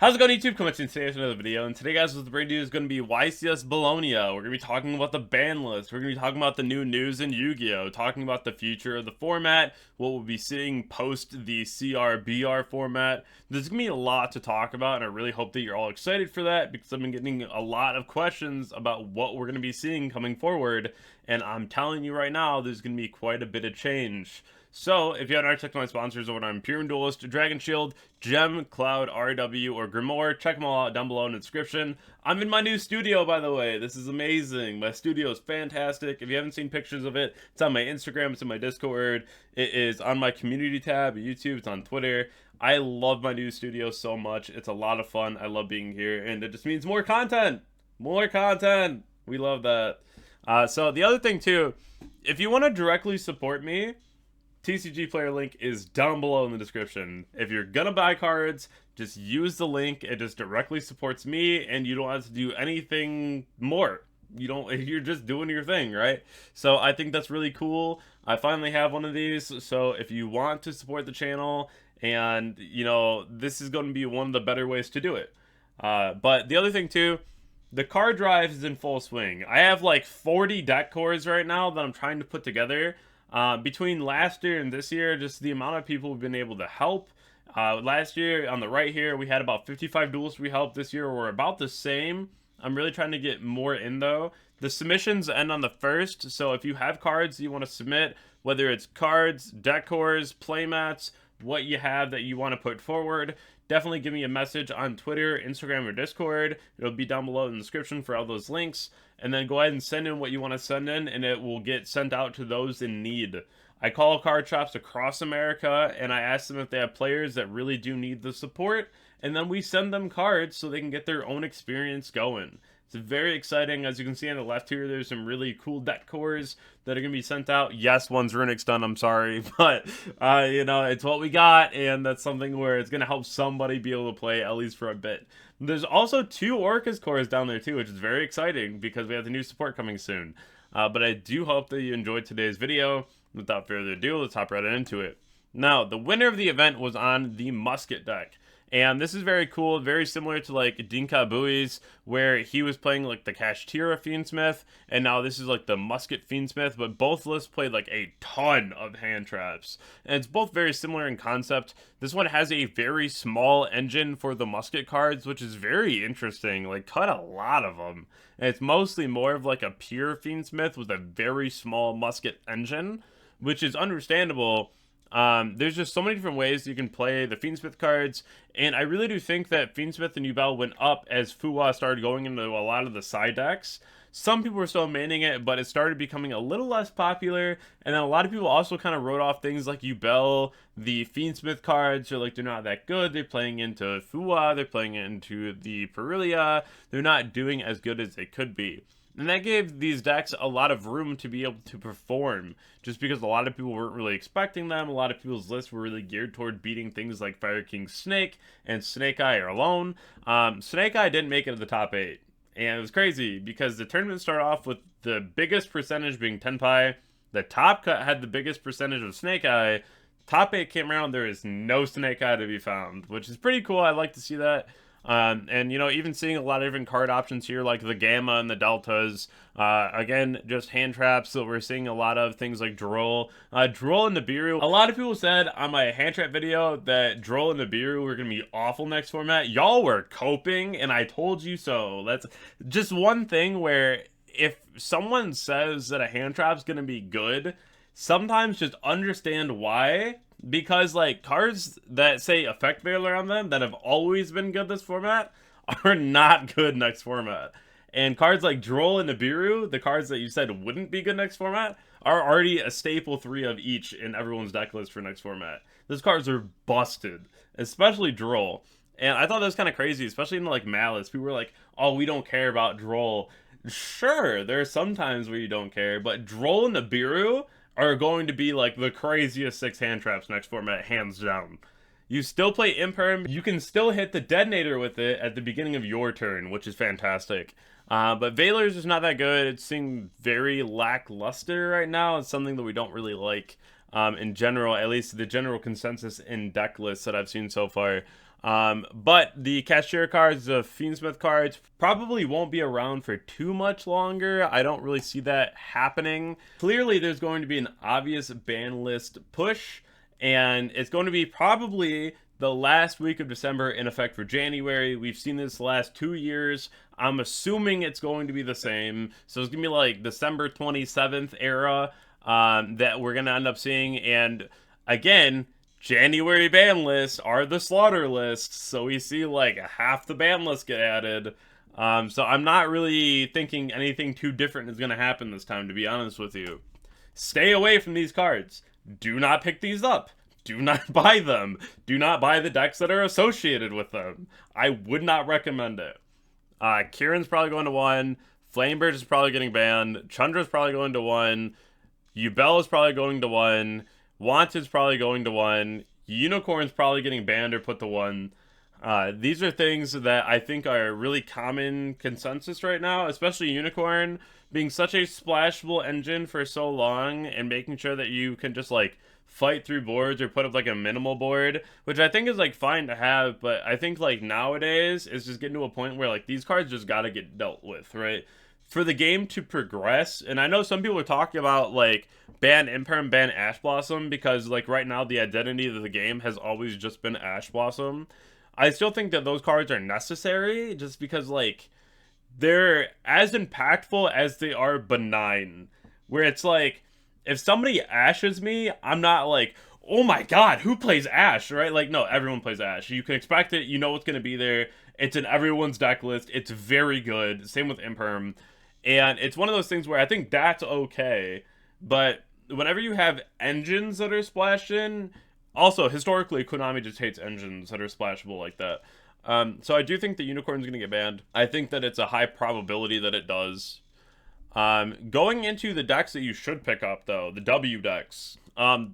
How's it going, YouTube? Coming to today with another video, and today, guys, what the brand new is going to be Ycs Bologna. We're going to be talking about the ban list. We're going to be talking about the new news in Yu-Gi-Oh, talking about the future of the format, what we'll be seeing post the Crbr format. There's going to be a lot to talk about, and I really hope that you're all excited for that, because I've been getting a lot of questions about what we're going to be seeing coming forward, and I'm telling you right now, there's going to be quite a bit of change. So, if you haven't already checked my sponsors over on Imperium, Dragonshield, Gem, Cloud, RW, or Grimoire, check them all out down below in the description. I'm in my new studio, by the way. This is amazing. My studio is fantastic. If you haven't seen pictures of it, it's on my Instagram, it's in my Discord, it is on my community tab, YouTube, it's on Twitter. I love my new studio so much. It's a lot of fun. I love being here, and it just means more content. More content. We love that. So, the other thing, too, if you want to directly support me, TCGPlayer Link is down below in the description. If you're gonna buy cards, just use the link. It just directly supports me, and you don't have to do anything more. You're just doing your thing, right? So I think that's really cool. I finally have one of these, so if you want to support the channel, and this is going to be one of the better ways to do it. But the other thing too, the card drive is in full swing. I have like 40 deck cores right now that I'm trying to put together. Between last year and this year, just the amount of people we've been able to help. Last year, on the right here, we had about 55 duels we helped. This year, we're about the same. I'm really trying to get more in, though. The submissions end on the 1st, so if you have cards you want to submit, whether it's cards, deck cores, playmats, what you have that you want to put forward, definitely give me a message on Twitter, Instagram, or Discord. It'll be down below in the description for all those links. And then go ahead and send in what you want to send in, and it will get sent out to those in need. I call card shops across America, and I ask them if they have players that really do need the support, and then we send them cards so they can get their own experience going. It's very exciting. As you can see on the left here, there's some really cool deck cores that are going to be sent out. Yes, one's Runic's done, I'm sorry. But, it's what we got, and that's something where it's going to help somebody be able to play, at least for a bit. There's also 2 Orcus cores down there, too, which is very exciting, because we have the new support coming soon. But I do hope that you enjoyed today's video. Without further ado, let's hop right into it. Now, the winner of the event was on the Musket deck. And this is very cool, very similar to like Dinka Bui's, where he was playing like the Kashtira Fiendsmith, and now this is like the Musket Fiendsmith, but both lists played like a ton of hand traps. And it's both very similar in concept. This one has a very small engine for the Musket cards, which is very interesting, like cut a lot of them. And it's mostly more of like a pure Fiendsmith with a very small Musket engine, which is understandable. There's just so many different ways you can play the Fiendsmith cards, and I really do think that Fiendsmith and Yubel went up as Fuwa started going into a lot of the side decks. Some people were still maining it, but it started becoming a little less popular, and then a lot of people also kind of wrote off things like Yubel. The Fiendsmith cards are like, they're not that good, they're playing into Fuwa, they're playing into the Perilia, they're not doing as good as they could be. And that gave these decks a lot of room to be able to perform, just because a lot of people weren't really expecting them. A lot of people's lists were really geared toward beating things like Fire King Snake and Snake Eye alone. Snake Eye didn't make it to the top 8. And it was crazy, because the tournament started off with the biggest percentage being Tenpai. The top cut had the biggest percentage of Snake Eye. Top 8 came around, there is no Snake Eye to be found, which is pretty cool. I like to see that. And even seeing a lot of different card options here, like the Gamma and the Deltas. Again, just hand traps. So we're seeing a lot of things like Droll. Droll and Nibiru. A lot of people said on my hand trap video that Droll and Nibiru were going to be awful next format. Y'all were coping, and I told you so. That's just one thing where if someone says that a hand trap's going to be good, sometimes just understand why. Because, like, cards that say Effect Veiler on them that have always been good this format are not good next format. And cards like Droll and Nibiru, the cards that you said wouldn't be good next format, are already a staple 3 of each in everyone's deck list for next format. Those cards are busted, especially Droll. And I thought that was kind of crazy, especially in, like, Malice. People were like, oh, we don't care about Droll. Sure, there are some times where you don't care, but Droll and Nibiru are going to be like the craziest 6 hand traps next format, hands down. You still play Imperium, you can still hit the detonator with it at the beginning of your turn, which is fantastic. But Veiler's is not that good. It seems very lackluster right now. It's something that we don't really like in general, at least the general consensus in deck lists that I've seen so far. But the cashier cards, the Fiendsmith cards, probably won't be around for too much longer. I don't really see that happening. Clearly, there's going to be an obvious ban list push, and it's going to be probably the last week of December in effect for January. We've seen this the last 2 years. I'm assuming it's going to be the same. So it's going to be like December 27th era that we're going to end up seeing. And again, January ban lists are the slaughter lists, so we see like half the ban list get added. So I'm not really thinking anything too different is going to happen this time, to be honest with you. Stay away from these cards. Do not pick these up. Do not buy them. Do not buy the decks that are associated with them. I would not recommend it. Kieran's probably going to 1. Flamebird is probably getting banned. Chandra's probably going to 1. Yubel is probably going to 1. Wanted's probably going to 1. Unicorn's probably getting banned or put to 1. These are things that I think are really common consensus right now, especially Unicorn being such a splashable engine for so long and making sure that you can just like fight through boards or put up like a minimal board, which I think is like fine to have, but I think like nowadays it's just getting to a point where like these cards just gotta get dealt with, right? For the game to progress, and I know some people are talking about like ban Imperium, ban Ash Blossom, because like right now the identity of the game has always just been Ash Blossom. I still think that those cards are necessary just because like they're as impactful as they are benign. Where it's like, if somebody ashes me, I'm not like, oh my god, who plays Ash, right? Like, no, everyone plays Ash. You can expect it, you know what's going to be there. It's in everyone's deck list. It's very good. Same with Imperm. And it's one of those things where I think that's okay. But whenever you have engines that are splashed in, also, historically, Konami just hates engines that are splashable like that. So I do think the Unicorn's going to get banned. I think that it's a high probability that it does. Going into the decks that you should pick up, though, the W decks.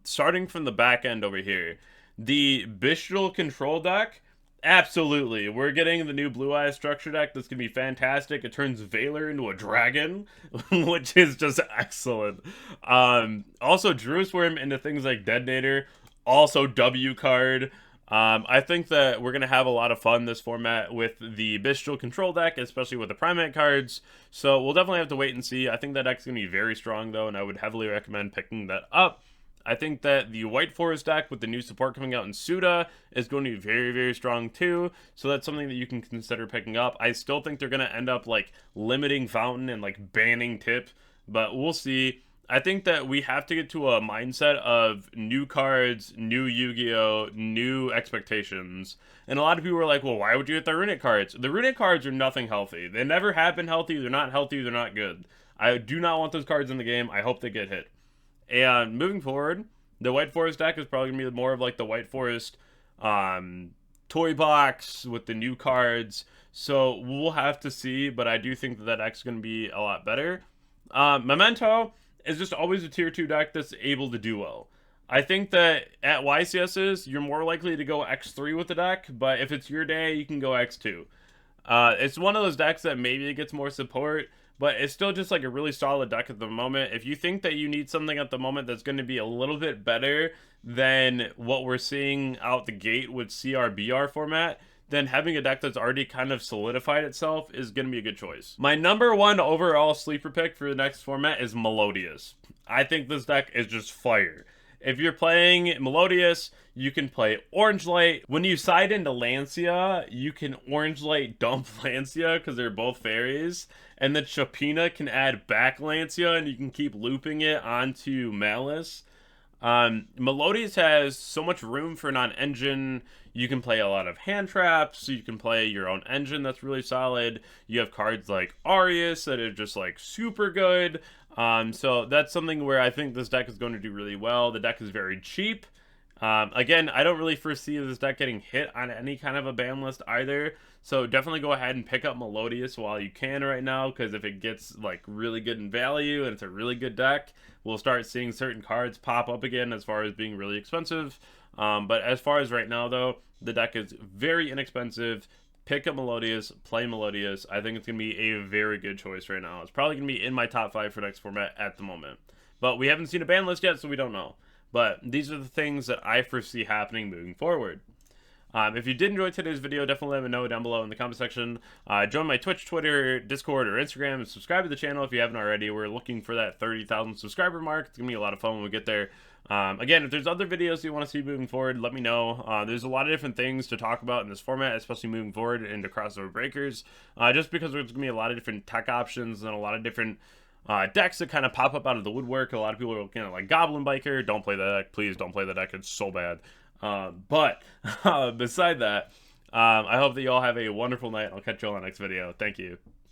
Starting from the back end over here. The Bestial Control deck, absolutely. We're getting the new Blue Eyes structure deck that's going to be fantastic. It turns Valor into a dragon, which is just excellent. Also, Druis Worm into things like Detonator. Also, W card. I think that we're going to have a lot of fun this format with the Bestial Control deck, especially with the Primate cards. So we'll definitely have to wait and see. I think that deck's going to be very strong, though, and I would heavily recommend picking that up. I think that the White Forest deck with the new support coming out in Suda is going to be very, very strong, too. So that's something that you can consider picking up. I still think they're going to end up, like, limiting Fountain and, like, banning Tip, but we'll see. I think that we have to get to a mindset of new cards, new Yu-Gi-Oh!, new expectations. And a lot of people are like, well, why would you get the Runic cards? The Runic cards are nothing healthy. They never have been healthy. They're not healthy. They're not good. I do not want those cards in the game. I hope they get hit. And moving forward, the White Forest deck is probably going to be more of like the White Forest toy box with the new cards. So we'll have to see, but I do think that that deck's going to be a lot better. Memento is just always a tier 2 deck that's able to do well. I think that at YCS's, you're more likely to go X3 with the deck, but if it's your day, you can go X2. It's one of those decks that maybe it gets more support, but it's still just like a really solid deck at the moment. If you think that you need something at the moment that's going to be a little bit better than what we're seeing out the gate with CRBR format, then having a deck that's already kind of solidified itself is going to be a good choice. My number 1 overall sleeper pick for the next format is Melodious. I think this deck is just fire. If you're playing Melodious, you can play Orange Light. When you side into Lancia, you can Orange Light dump Lancia because they're both fairies. And then Chapina can add back Lancia and you can keep looping it onto Malice. Melodious has so much room for non-engine. You can play a lot of hand traps. You can play your own engine that's really solid. You have cards like Arius that are just like super good. So that's something where I think this deck is going to do really well. The deck is very cheap. Again, I don't really foresee this deck getting hit on any kind of a ban list either. So definitely go ahead and pick up Melodious while you can right now, because if it gets like really good in value and it's a really good deck, we'll start seeing certain cards pop up again as far as being really expensive. But as far as right now, though, the deck is very inexpensive. Pick up Melodious, play Melodious. I think it's going to be a very good choice right now. It's probably going to be in my top 5 for next format at the moment. But we haven't seen a ban list yet, so we don't know. But these are the things that I foresee happening moving forward. If you did enjoy today's video, definitely let me know down below in the comment section. Join my Twitch, Twitter, Discord, or Instagram, and subscribe to the channel if you haven't already. We're looking for that 30,000 subscriber mark. It's gonna be a lot of fun when we get there. Again, if there's other videos you want to see moving forward, let me know. There's a lot of different things to talk about in this format, especially moving forward into crossover breakers, just because there's gonna be a lot of different tech options and a lot of different decks that kind of pop up out of the woodwork. A lot of people are looking at like Goblin Biker. Don't play that deck, please. Don't play that deck. It's so bad. But beside that, I hope that you all have a wonderful night. I'll catch you all in the next video. Thank you.